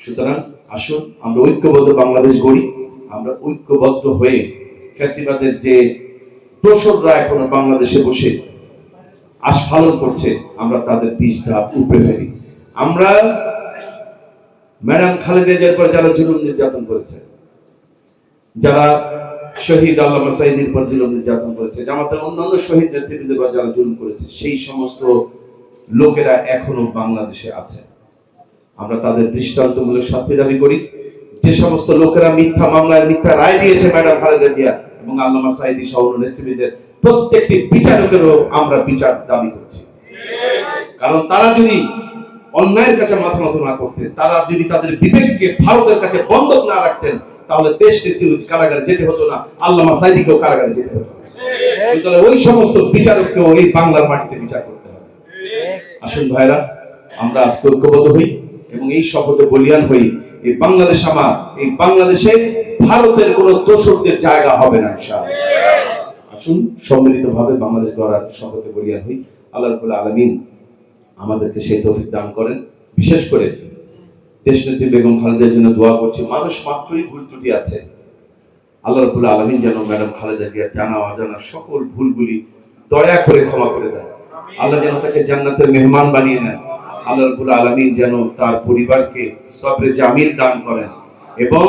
সুতরাং আসুন আমরা ঐক্যবদ্ধ বাংলাদেশ গড়ি। আমরা ঐক্যবদ্ধ হয়ে ফ্যাসিবাদের যে দোসররা এখনো বাংলাদেশে বসে আস্ফালন করছে, আমরা তাদের বিষ ধাপ উপড়ে ফেলি। আমরা ম্যাডাম খালেদা জিয়ার পর যারা জুলুম নির্যাতন করেছে, যারা শহীদ আল্লামা সাঈদীর পর জুলুম নির্যাতন করেছে, জামাতের অন্যান্য শহীদ নেতৃবৃন্দের পর যারা জুলুম করেছে, সেই সমস্ত লোকেরা এখনো বাংলাদেশে আছে। আমরা তাদের দৃষ্টান্তমূলক শাস্তি দাবি করি। যে সমস্ত লোকেরা মিথ্যা মামলায় মিথ্যা রায় দিয়েছে ম্যাডাম খালেদা জিয়া এবং আল্লামা সাঈদী সহ নেতৃবৃন্দের প্রত্যেকটি বিচারকেরও আমরা বিচার দাবি করছি। কারণ তারা যদি অন্যায়ের কাছে মাথা নত না করতেন, তারা যদি তাদের বিবেককে ভারতের কাছে বন্ধক না রাখতেন, তাহলে দেশকে কারাগারে যেতে হতো না, আল্লামা সাঈদীকেও কারাগারে যেতে হতো না। সুতরাং ওই সমস্ত বিচারককেও এই বাংলার মাটিতে বিচার করতে হবে। আসুন ভাইরা, আমরা আজকে ঐক্যবদ্ধ হই এবং এই শপথে বলিয়ান হই, এই বাংলাদেশ আমার, এই বাংলাদেশে ভারতের কোন দোসরদের জায়গা হবে না ইনশাআল্লাহ। আসুন সম্মিলিতভাবে বাংলাদেশ গড়ার শপথে বলিয়ান হই। আল্লাহ রাব্বুল আলামিন আমাদেরকে সেই তৌফিক দান করেন। বিশেষ করে দেশনেত্রী বেগম খালেদার জন্য দোয়া করছি। মানুষ মাত্রই ভুল ত্রুটি আছে, আল্লাহ রাব্বুল আলামিন যেন ম্যাডাম খালেদা জিয়ার জানা অজানা সকল ভুলগুলি দয়া করে ক্ষমা করে দেন। আল্লাহ যেন তাকে জান্নাতের মেহমান বানিয়ে নেন। আল্লাহ রাব্বুল আলামিন যেন তার পরিবারকে সবরে জামিল দান করেন এবং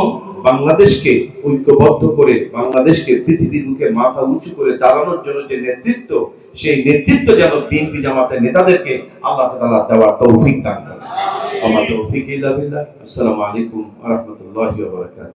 বাংলাদেশকে ঐক্যবদ্ধ করে, বাংলাদেশকে পৃথিবীর বুকে মাথা উঁচু করে দাঁড়ানোর জন্য যে নেতৃত্ব, সেই নেতৃত্ব যেন বিএনপি জামাতের নেতাদেরকে আল্লাহ তাআলা দেওয়ার তৌফিক দান করেন। আমার তৌফিক ইল্লা বিল্লাহ। আসসালামু আলাইকুম ওয়া রাহমাতুল্লাহি ওয়া বারাকাতুহু।